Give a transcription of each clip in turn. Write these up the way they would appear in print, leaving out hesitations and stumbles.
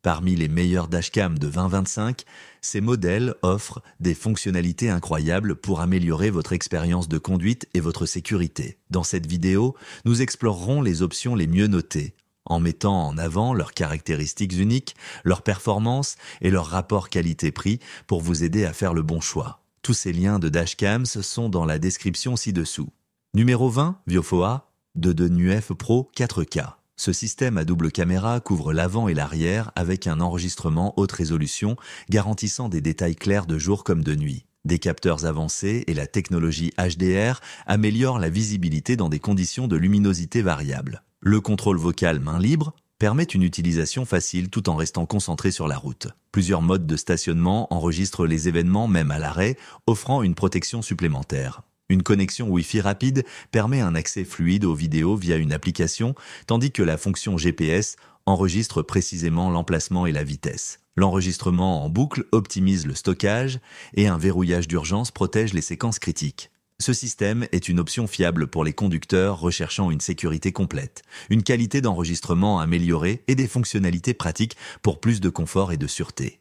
Parmi les meilleurs dashcams de 2025, ces modèles offrent des fonctionnalités incroyables pour améliorer votre expérience de conduite et votre sécurité. Dans cette vidéo, nous explorerons les options les mieux notées, en mettant en avant leurs caractéristiques uniques, leurs performances et leur rapport qualité-prix pour vous aider à faire le bon choix. Tous ces liens de dashcams sont dans la description ci-dessous. Numéro 20, Viofoa, de NUF Pro 4K. Ce système à double caméra couvre l'avant et l'arrière avec un enregistrement haute résolution garantissant des détails clairs de jour comme de nuit. Des capteurs avancés et la technologie HDR améliorent la visibilité dans des conditions de luminosité variables. Le contrôle vocal main libre permet une utilisation facile tout en restant concentré sur la route. Plusieurs modes de stationnement enregistrent les événements même à l'arrêt, offrant une protection supplémentaire. Une connexion Wi-Fi rapide permet un accès fluide aux vidéos via une application, tandis que la fonction GPS enregistre précisément l'emplacement et la vitesse. L'enregistrement en boucle optimise le stockage et un verrouillage d'urgence protège les séquences critiques. Ce système est une option fiable pour les conducteurs recherchant une sécurité complète, une qualité d'enregistrement améliorée et des fonctionnalités pratiques pour plus de confort et de sûreté.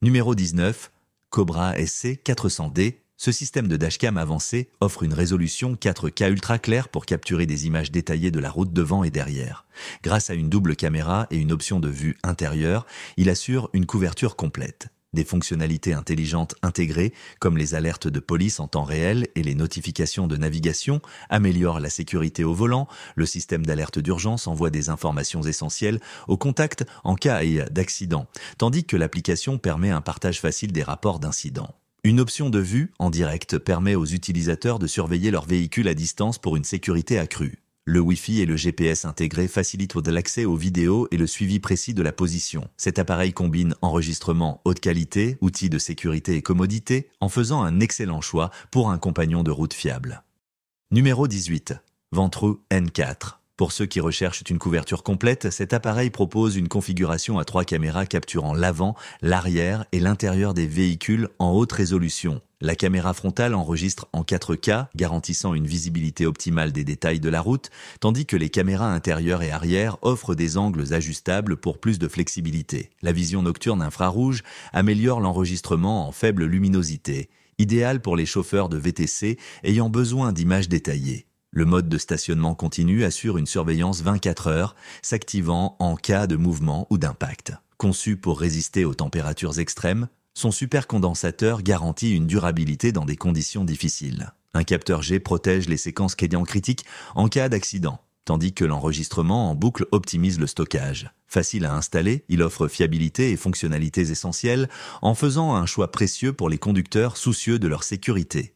Numéro 19, Cobra SC 400D. Ce système de dashcam avancé offre une résolution 4K ultra claire pour capturer des images détaillées de la route devant et derrière. Grâce à une double caméra et une option de vue intérieure, il assure une couverture complète. Des fonctionnalités intelligentes intégrées, comme les alertes de police en temps réel et les notifications de navigation, améliorent la sécurité au volant. Le système d'alerte d'urgence envoie des informations essentielles au contact en cas d'accident, tandis que l'application permet un partage facile des rapports d'incidents. Une option de vue en direct permet aux utilisateurs de surveiller leur véhicule à distance pour une sécurité accrue. Le Wi-Fi et le GPS intégré facilitent l'accès aux vidéos et le suivi précis de la position. Cet appareil combine enregistrement haute qualité, outils de sécurité et commodité, en faisant un excellent choix pour un compagnon de route fiable. Numéro 18. Ventrue N4. Pour ceux qui recherchent une couverture complète, cet appareil propose une configuration à 3 caméras capturant l'avant, l'arrière et l'intérieur des véhicules en haute résolution. La caméra frontale enregistre en 4K, garantissant une visibilité optimale des détails de la route, tandis que les caméras intérieures et arrière offrent des angles ajustables pour plus de flexibilité. La vision nocturne infrarouge améliore l'enregistrement en faible luminosité, idéal pour les chauffeurs de VTC ayant besoin d'images détaillées. Le mode de stationnement continu assure une surveillance 24 heures, s'activant en cas de mouvement ou d'impact. Conçu pour résister aux températures extrêmes, son supercondensateur garantit une durabilité dans des conditions difficiles. Un capteur G protège les séquences clients critiques en cas d'accident, tandis que l'enregistrement en boucle optimise le stockage. Facile à installer, il offre fiabilité et fonctionnalités essentielles en faisant un choix précieux pour les conducteurs soucieux de leur sécurité.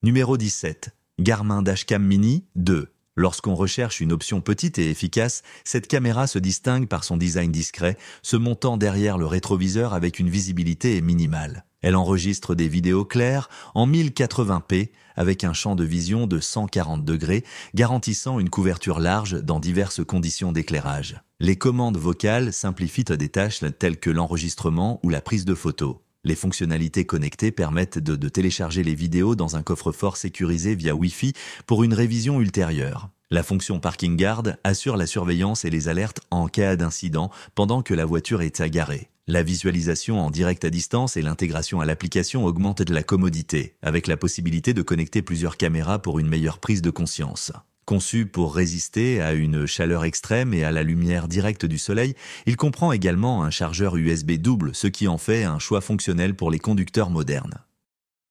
Numéro 17. Garmin Dashcam Mini 2. Lorsqu'on recherche une option petite et efficace, cette caméra se distingue par son design discret, se montant derrière le rétroviseur avec une visibilité minimale. Elle enregistre des vidéos claires en 1080p avec un champ de vision de 140 degrés, garantissant une couverture large dans diverses conditions d'éclairage. Les commandes vocales simplifient des tâches telles que l'enregistrement ou la prise de photos. Les fonctionnalités connectées permettent de télécharger les vidéos dans un coffre-fort sécurisé via Wi-Fi pour une révision ultérieure. La fonction Parking Guard assure la surveillance et les alertes en cas d'incident pendant que la voiture est garée. La visualisation en direct à distance et l'intégration à l'application augmentent de la commodité, avec la possibilité de connecter plusieurs caméras pour une meilleure prise de conscience. Conçu pour résister à une chaleur extrême et à la lumière directe du soleil, il comprend également un chargeur USB double, ce qui en fait un choix fonctionnel pour les conducteurs modernes.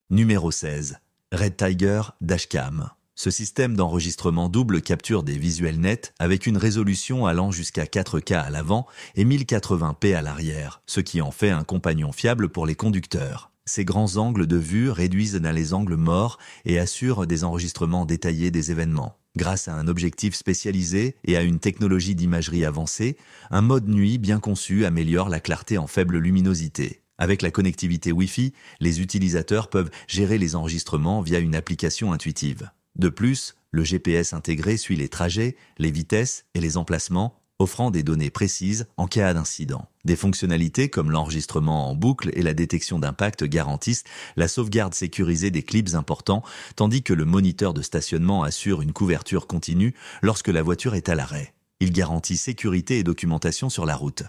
Numéro 16. Red Tiger Dashcam. Ce système d'enregistrement double capture des visuels nets avec une résolution allant jusqu'à 4K à l'avant et 1080p à l'arrière, ce qui en fait un compagnon fiable pour les conducteurs. Ces grands angles de vue réduisent les angles morts et assurent des enregistrements détaillés des événements. Grâce à un objectif spécialisé et à une technologie d'imagerie avancée, un mode nuit bien conçu améliore la clarté en faible luminosité. Avec la connectivité Wi-Fi, les utilisateurs peuvent gérer les enregistrements via une application intuitive. De plus, le GPS intégré suit les trajets, les vitesses et les emplacements, offrant des données précises en cas d'incident. Des fonctionnalités comme l'enregistrement en boucle et la détection d'impact garantissent la sauvegarde sécurisée des clips importants, tandis que le moniteur de stationnement assure une couverture continue lorsque la voiture est à l'arrêt. Il garantit sécurité et documentation sur la route.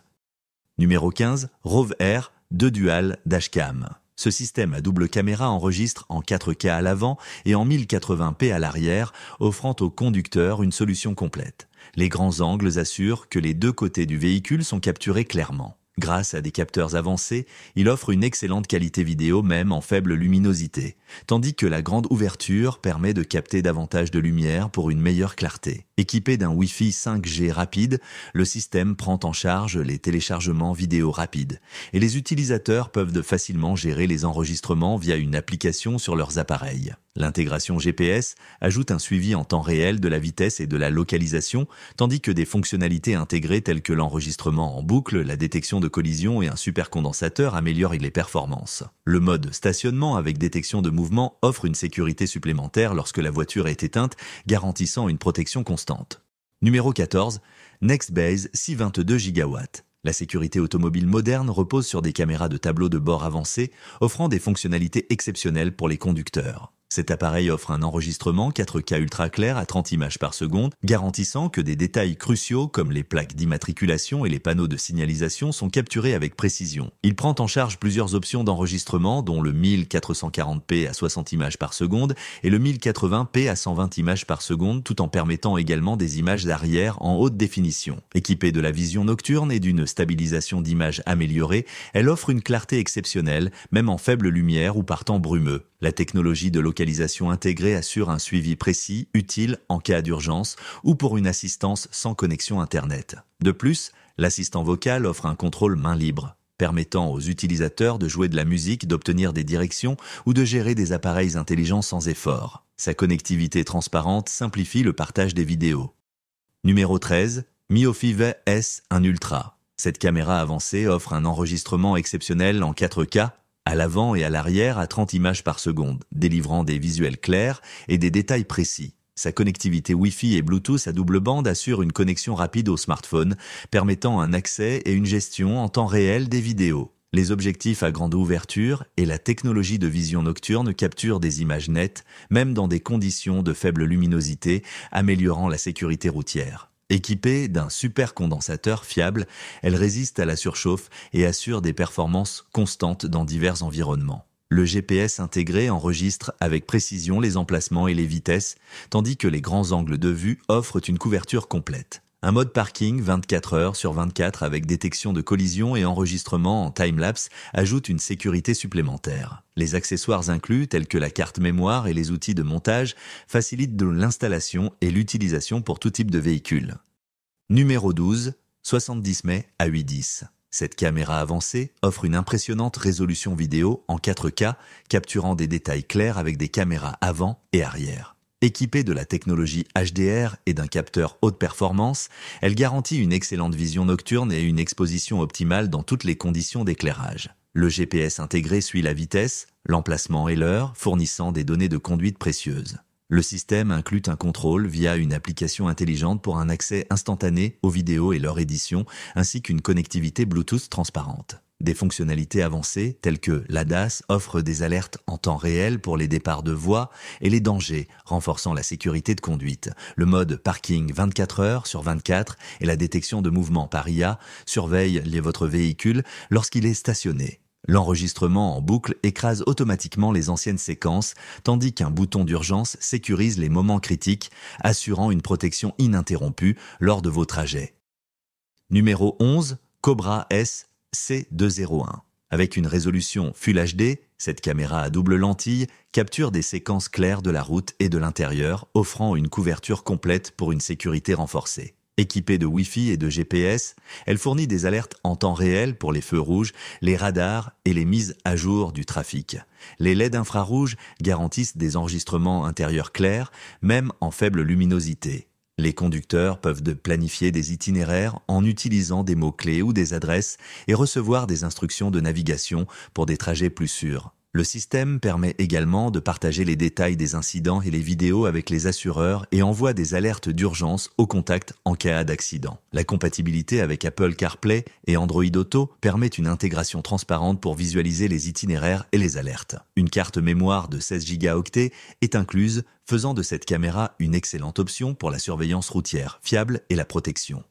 Numéro 15, Rove Air 2 Dual Dashcam. Ce système à double caméra enregistre en 4K à l'avant et en 1080p à l'arrière, offrant au conducteur une solution complète. Les grands angles assurent que les deux côtés du véhicule sont capturés clairement. Grâce à des capteurs avancés, il offre une excellente qualité vidéo même en faible luminosité, tandis que la grande ouverture permet de capter davantage de lumière pour une meilleure clarté. Équipé d'un Wi-Fi 5G rapide, le système prend en charge les téléchargements vidéo rapides et les utilisateurs peuvent facilement gérer les enregistrements via une application sur leurs appareils. L'intégration GPS ajoute un suivi en temps réel de la vitesse et de la localisation, tandis que des fonctionnalités intégrées telles que l'enregistrement en boucle, la détection de collision et un supercondensateur améliorent les performances. Le mode stationnement avec détection de mouvement offre une sécurité supplémentaire lorsque la voiture est éteinte, garantissant une protection constante. Numéro 14, Nextbase 622 GW. La sécurité automobile moderne repose sur des caméras de tableau de bord avancées, offrant des fonctionnalités exceptionnelles pour les conducteurs. Cet appareil offre un enregistrement 4K ultra clair à 30 images par seconde, garantissant que des détails cruciaux comme les plaques d'immatriculation et les panneaux de signalisation sont capturés avec précision. Il prend en charge plusieurs options d'enregistrement dont le 1440p à 60 images par seconde et le 1080p à 120 images par seconde tout en permettant également des images d'arrière en haute définition. Équipée de la vision nocturne et d'une stabilisation d'image améliorée, elle offre une clarté exceptionnelle, même en faible lumière ou par temps brumeux. La technologie de localisation intégrée assure un suivi précis, utile en cas d'urgence ou pour une assistance sans connexion Internet. De plus, l'assistant vocal offre un contrôle main libre, permettant aux utilisateurs de jouer de la musique, d'obtenir des directions ou de gérer des appareils intelligents sans effort. Sa connectivité transparente simplifie le partage des vidéos. Numéro 13, Miofi S1 Ultra. Cette caméra avancée offre un enregistrement exceptionnel en 4K, à l'avant et à l'arrière à 30 images par seconde, délivrant des visuels clairs et des détails précis. Sa connectivité Wi-Fi et Bluetooth à double bande assure une connexion rapide au smartphone, permettant un accès et une gestion en temps réel des vidéos. Les objectifs à grande ouverture et la technologie de vision nocturne capturent des images nettes, même dans des conditions de faible luminosité, améliorant la sécurité routière. Équipée d'un supercondensateur fiable, elle résiste à la surchauffe et assure des performances constantes dans divers environnements. Le GPS intégré enregistre avec précision les emplacements et les vitesses, tandis que les grands angles de vue offrent une couverture complète. Un mode parking 24 heures sur 24 avec détection de collision et enregistrement en time-lapse ajoute une sécurité supplémentaire. Les accessoires inclus, tels que la carte mémoire et les outils de montage, facilitent l'installation et l'utilisation pour tout type de véhicule. Numéro 12, 70 mai à 810. Cette caméra avancée offre une impressionnante résolution vidéo en 4K, capturant des détails clairs avec des caméras avant et arrière. Équipée de la technologie HDR et d'un capteur haute performance, elle garantit une excellente vision nocturne et une exposition optimale dans toutes les conditions d'éclairage. Le GPS intégré suit la vitesse, l'emplacement et l'heure, fournissant des données de conduite précieuses. Le système inclut un contrôle via une application intelligente pour un accès instantané aux vidéos et leur édition, ainsi qu'une connectivité Bluetooth transparente. Des fonctionnalités avancées, telles que l'ADAS, offrent des alertes en temps réel pour les départs de voies et les dangers, renforçant la sécurité de conduite. Le mode parking 24 heures sur 24 et la détection de mouvements par IA surveillent votre véhicule lorsqu'il est stationné. L'enregistrement en boucle écrase automatiquement les anciennes séquences, tandis qu'un bouton d'urgence sécurise les moments critiques, assurant une protection ininterrompue lors de vos trajets. Numéro 11, Cobra S C201. Avec une résolution Full HD, cette caméra à double lentille capture des séquences claires de la route et de l'intérieur, offrant une couverture complète pour une sécurité renforcée. Équipée de Wi-Fi et de GPS, elle fournit des alertes en temps réel pour les feux rouges, les radars et les mises à jour du trafic. Les LED infrarouges garantissent des enregistrements intérieurs clairs, même en faible luminosité. Les conducteurs peuvent planifier des itinéraires en utilisant des mots-clés ou des adresses et recevoir des instructions de navigation pour des trajets plus sûrs. Le système permet également de partager les détails des incidents et les vidéos avec les assureurs et envoie des alertes d'urgence au contact en cas d'accident. La compatibilité avec Apple CarPlay et Android Auto permet une intégration transparente pour visualiser les itinéraires et les alertes. Une carte mémoire de 16 Go est incluse, faisant de cette caméra une excellente option pour la surveillance routière fiable et la protection.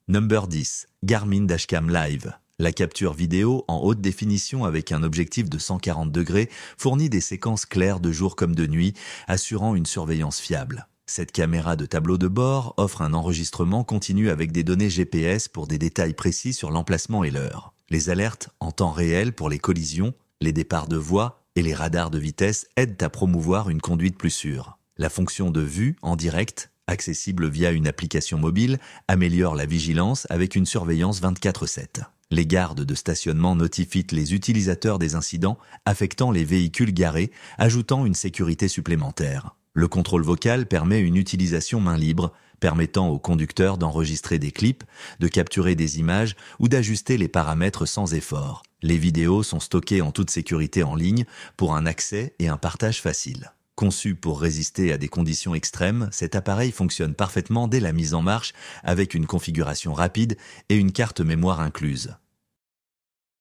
Number 10. Garmin Dashcam Live. La capture vidéo en haute définition avec un objectif de 140 degrés fournit des séquences claires de jour comme de nuit, assurant une surveillance fiable. Cette caméra de tableau de bord offre un enregistrement continu avec des données GPS pour des détails précis sur l'emplacement et l'heure. Les alertes en temps réel pour les collisions, les départs de voie et les radars de vitesse aident à promouvoir une conduite plus sûre. La fonction de vue en direct, accessible via une application mobile, améliore la vigilance avec une surveillance 24/7. Les gardes de stationnement notifient les utilisateurs des incidents affectant les véhicules garés, ajoutant une sécurité supplémentaire. Le contrôle vocal permet une utilisation main libre, permettant au conducteur d'enregistrer des clips, de capturer des images ou d'ajuster les paramètres sans effort. Les vidéos sont stockées en toute sécurité en ligne pour un accès et un partage facile. Conçu pour résister à des conditions extrêmes, cet appareil fonctionne parfaitement dès la mise en marche avec une configuration rapide et une carte mémoire incluse.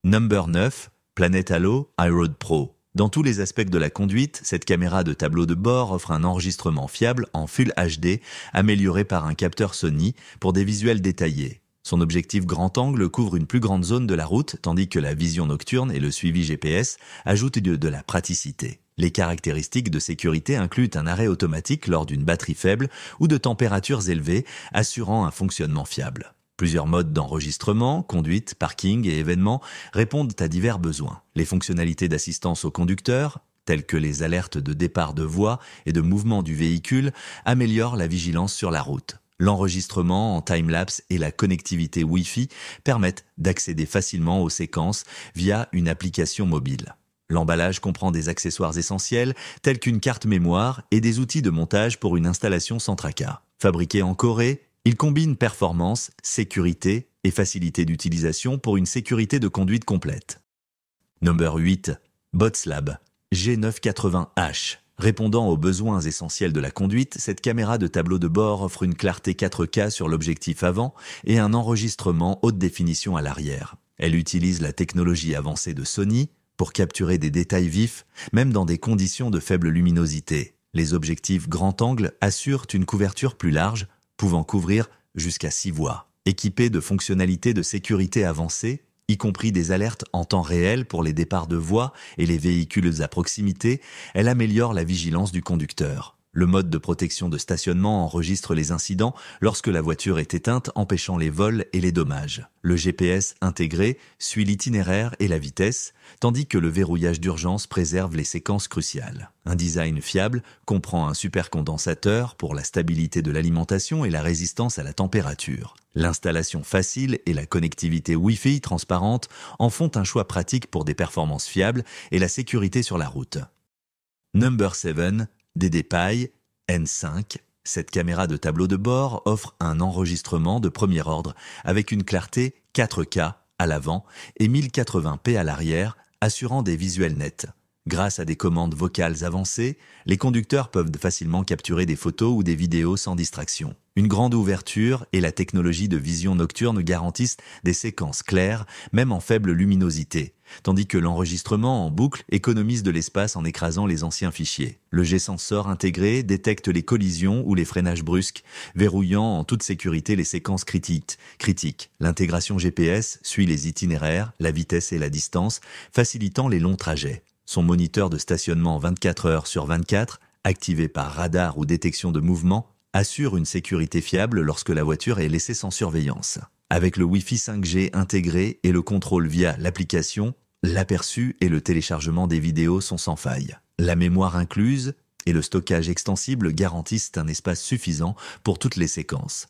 Number 9, Planet Halo iRoad Pro. Dans tous les aspects de la conduite, cette caméra de tableau de bord offre un enregistrement fiable en Full HD, amélioré par un capteur Sony pour des visuels détaillés. Son objectif grand angle couvre une plus grande zone de la route, tandis que la vision nocturne et le suivi GPS ajoutent de la praticité. Les caractéristiques de sécurité incluent un arrêt automatique lors d'une batterie faible ou de températures élevées, assurant un fonctionnement fiable. Plusieurs modes d'enregistrement, conduite, parking et événements répondent à divers besoins. Les fonctionnalités d'assistance au conducteur, telles que les alertes de départ de voie et de mouvement du véhicule, améliorent la vigilance sur la route. L'enregistrement en time-lapse et la connectivité Wi-Fi permettent d'accéder facilement aux séquences via une application mobile. L'emballage comprend des accessoires essentiels tels qu'une carte mémoire et des outils de montage pour une installation sans tracas. Fabriqué en Corée, il combine performance, sécurité et facilité d'utilisation pour une sécurité de conduite complète. Number 8. Botslab G980H. Répondant aux besoins essentiels de la conduite, cette caméra de tableau de bord offre une clarté 4K sur l'objectif avant et un enregistrement haute définition à l'arrière. Elle utilise la technologie avancée de Sony pour capturer des détails vifs, même dans des conditions de faible luminosité. Les objectifs grand angle assurent une couverture plus large, pouvant couvrir jusqu'à 6 voies. Équipée de fonctionnalités de sécurité avancées, y compris des alertes en temps réel pour les départs de voie et les véhicules à proximité, elle améliore la vigilance du conducteur. Le mode de protection de stationnement enregistre les incidents lorsque la voiture est éteinte, empêchant les vols et les dommages. Le GPS intégré suit l'itinéraire et la vitesse, tandis que le verrouillage d'urgence préserve les séquences cruciales. Un design fiable comprend un supercondensateur pour la stabilité de l'alimentation et la résistance à la température. L'installation facile et la connectivité Wi-Fi transparente en font un choix pratique pour des performances fiables et la sécurité sur la route. Number 7. DDPi N5. Cette caméra de tableau de bord offre un enregistrement de premier ordre avec une clarté 4K à l'avant et 1080p à l'arrière, assurant des visuels nets. Grâce à des commandes vocales avancées, les conducteurs peuvent facilement capturer des photos ou des vidéos sans distraction. Une grande ouverture et la technologie de vision nocturne garantissent des séquences claires, même en faible luminosité, tandis que l'enregistrement en boucle économise de l'espace en écrasant les anciens fichiers. Le G-sensor intégré détecte les collisions ou les freinages brusques, verrouillant en toute sécurité les séquences critiques. L'intégration GPS suit les itinéraires, la vitesse et la distance, facilitant les longs trajets. Son moniteur de stationnement 24 heures sur 24, activé par radar ou détection de mouvement, assure une sécurité fiable lorsque la voiture est laissée sans surveillance. Avec le Wi-Fi 5G intégré et le contrôle via l'application, l'aperçu et le téléchargement des vidéos sont sans faille. La mémoire incluse et le stockage extensible garantissent un espace suffisant pour toutes les séquences.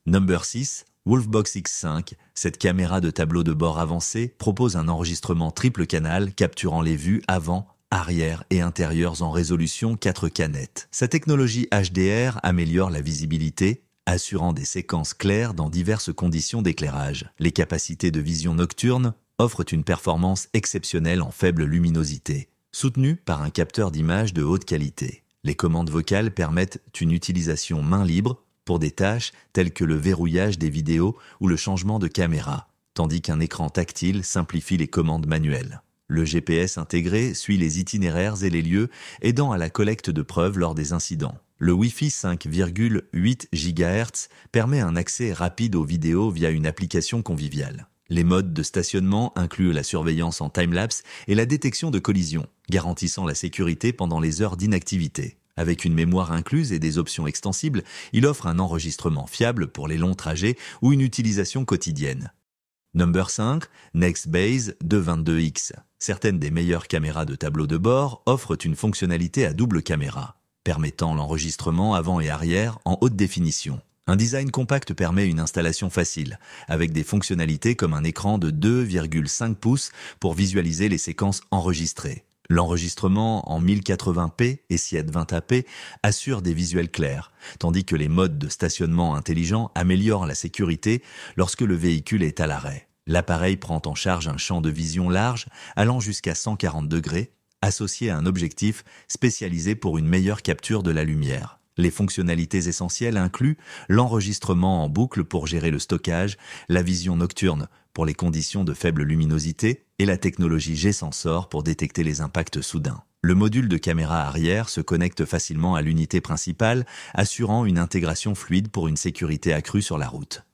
Number 6. Wolfbox X5, cette caméra de tableau de bord avancé propose un enregistrement triple canal capturant les vues avant, arrière et intérieures en résolution 4K net. Sa technologie HDR améliore la visibilité, assurant des séquences claires dans diverses conditions d'éclairage. Les capacités de vision nocturne offrent une performance exceptionnelle en faible luminosité, soutenue par un capteur d'image de haute qualité. Les commandes vocales permettent une utilisation main libre pour des tâches telles que le verrouillage des vidéos ou le changement de caméra, tandis qu'un écran tactile simplifie les commandes manuelles. Le GPS intégré suit les itinéraires et les lieux, aidant à la collecte de preuves lors des incidents. Le Wi-Fi 5,8 GHz permet un accès rapide aux vidéos via une application conviviale. Les modes de stationnement incluent la surveillance en time-lapse et la détection de collisions, garantissant la sécurité pendant les heures d'inactivité. Avec une mémoire incluse et des options extensibles, il offre un enregistrement fiable pour les longs trajets ou une utilisation quotidienne. Number 5, Nextbase 222X. Certaines des meilleures caméras de tableau de bord offrent une fonctionnalité à double caméra, permettant l'enregistrement avant et arrière en haute définition. Un design compact permet une installation facile, avec des fonctionnalités comme un écran de 2,5 pouces pour visualiser les séquences enregistrées. L'enregistrement en 1080p et 720p assure des visuels clairs, tandis que les modes de stationnement intelligents améliorent la sécurité lorsque le véhicule est à l'arrêt. L'appareil prend en charge un champ de vision large allant jusqu'à 140 degrés, associé à un objectif spécialisé pour une meilleure capture de la lumière. Les fonctionnalités essentielles incluent l'enregistrement en boucle pour gérer le stockage, la vision nocturne pour les conditions de faible luminosité et la technologie G-Sensor pour détecter les impacts soudains. Le module de caméra arrière se connecte facilement à l'unité principale, assurant une intégration fluide pour une sécurité accrue sur la route.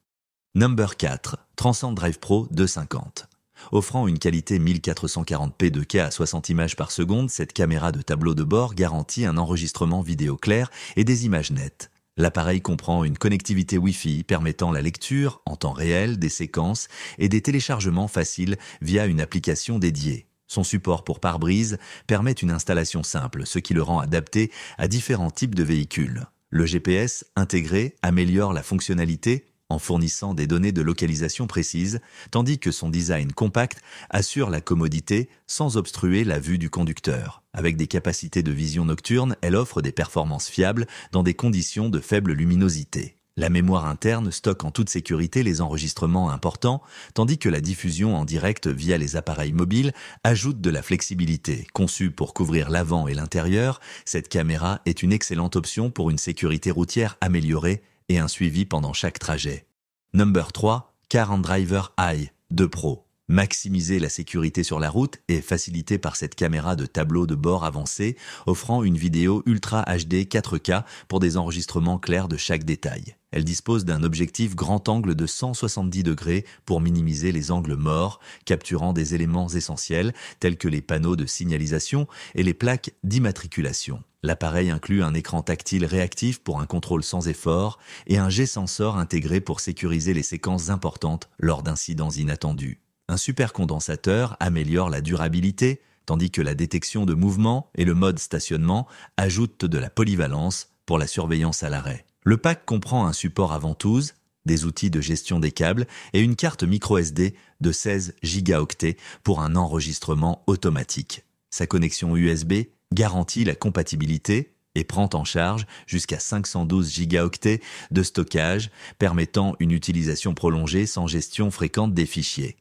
Number 4, Transcend Drive Pro 250. Offrant une qualité 1440p 2K à 60 images par seconde, cette caméra de tableau de bord garantit un enregistrement vidéo clair et des images nettes. L'appareil comprend une connectivité Wi-Fi permettant la lecture en temps réel des séquences et des téléchargements faciles via une application dédiée. Son support pour pare-brise permet une installation simple, ce qui le rend adapté à différents types de véhicules. Le GPS intégré améliore la fonctionnalité en fournissant des données de localisation précises, tandis que son design compact assure la commodité sans obstruer la vue du conducteur. Avec des capacités de vision nocturne, elle offre des performances fiables dans des conditions de faible luminosité. La mémoire interne stocke en toute sécurité les enregistrements importants, tandis que la diffusion en direct via les appareils mobiles ajoute de la flexibilité. Conçue pour couvrir l'avant et l'intérieur, cette caméra est une excellente option pour une sécurité routière améliorée et un suivi pendant chaque trajet. Number 3, Car & Driver Eye 2 Pro. Maximiser la sécurité sur la route est facilité par cette caméra de tableau de bord avancée, offrant une vidéo Ultra HD 4K pour des enregistrements clairs de chaque détail. Elle dispose d'un objectif grand angle de 170 degrés pour minimiser les angles morts, capturant des éléments essentiels tels que les panneaux de signalisation et les plaques d'immatriculation. L'appareil inclut un écran tactile réactif pour un contrôle sans effort et un G-Sensor intégré pour sécuriser les séquences importantes lors d'incidents inattendus. Un supercondensateur améliore la durabilité, tandis que la détection de mouvement et le mode stationnement ajoutent de la polyvalence pour la surveillance à l'arrêt. Le pack comprend un support à ventouse, des outils de gestion des câbles et une carte microSD de 16 gigaoctets pour un enregistrement automatique. Sa connexion USB garantit la compatibilité et prend en charge jusqu'à 512 gigaoctets de stockage, permettant une utilisation prolongée sans gestion fréquente des fichiers.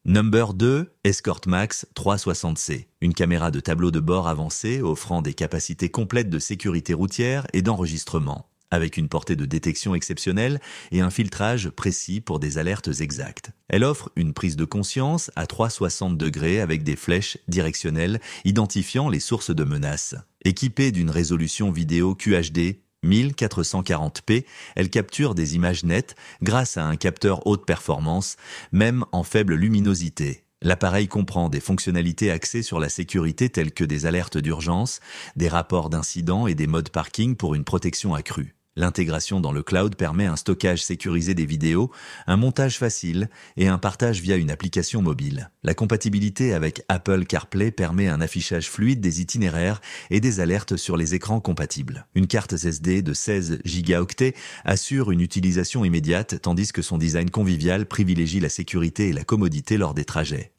Number 2, Escort Max 360C, une caméra de tableau de bord avancée offrant des capacités complètes de sécurité routière et d'enregistrement, avec une portée de détection exceptionnelle et un filtrage précis pour des alertes exactes. Elle offre une prise de conscience à 360 degrés avec des flèches directionnelles identifiant les sources de menaces. Équipée d'une résolution vidéo QHD 1440p, elle capture des images nettes grâce à un capteur haute performance, même en faible luminosité. L'appareil comprend des fonctionnalités axées sur la sécurité telles que des alertes d'urgence, des rapports d'incidents et des modes parking pour une protection accrue. L'intégration dans le cloud permet un stockage sécurisé des vidéos, un montage facile et un partage via une application mobile. La compatibilité avec Apple CarPlay permet un affichage fluide des itinéraires et des alertes sur les écrans compatibles. Une carte SD de 16 gigaoctets assure une utilisation immédiate tandis que son design convivial privilégie la sécurité et la commodité lors des trajets.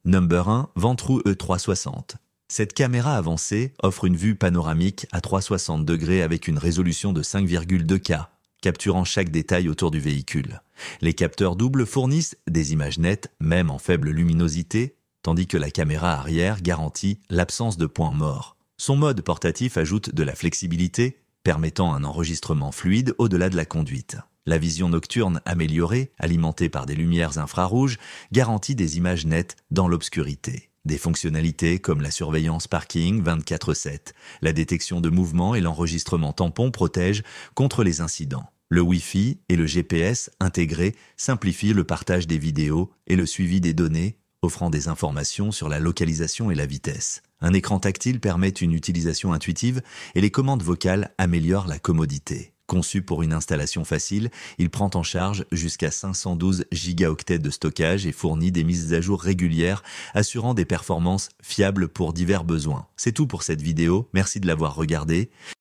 Number 1, Ventrou E360. Cette caméra avancée offre une vue panoramique à 360 degrés avec une résolution de 5,2K, capturant chaque détail autour du véhicule. Les capteurs doubles fournissent des images nettes, même en faible luminosité, tandis que la caméra arrière garantit l'absence de points morts. Son mode portatif ajoute de la flexibilité, permettant un enregistrement fluide au-delà de la conduite. La vision nocturne améliorée, alimentée par des lumières infrarouges, garantit des images nettes dans l'obscurité. Des fonctionnalités comme la surveillance parking 24/7, la détection de mouvement et l'enregistrement tampon protègent contre les incidents. Le Wi-Fi et le GPS intégrés simplifient le partage des vidéos et le suivi des données, offrant des informations sur la localisation et la vitesse. Un écran tactile permet une utilisation intuitive et les commandes vocales améliorent la commodité. Conçu pour une installation facile, il prend en charge jusqu'à 512 gigaoctets de stockage et fournit des mises à jour régulières, assurant des performances fiables pour divers besoins. C'est tout pour cette vidéo, merci de l'avoir regardée.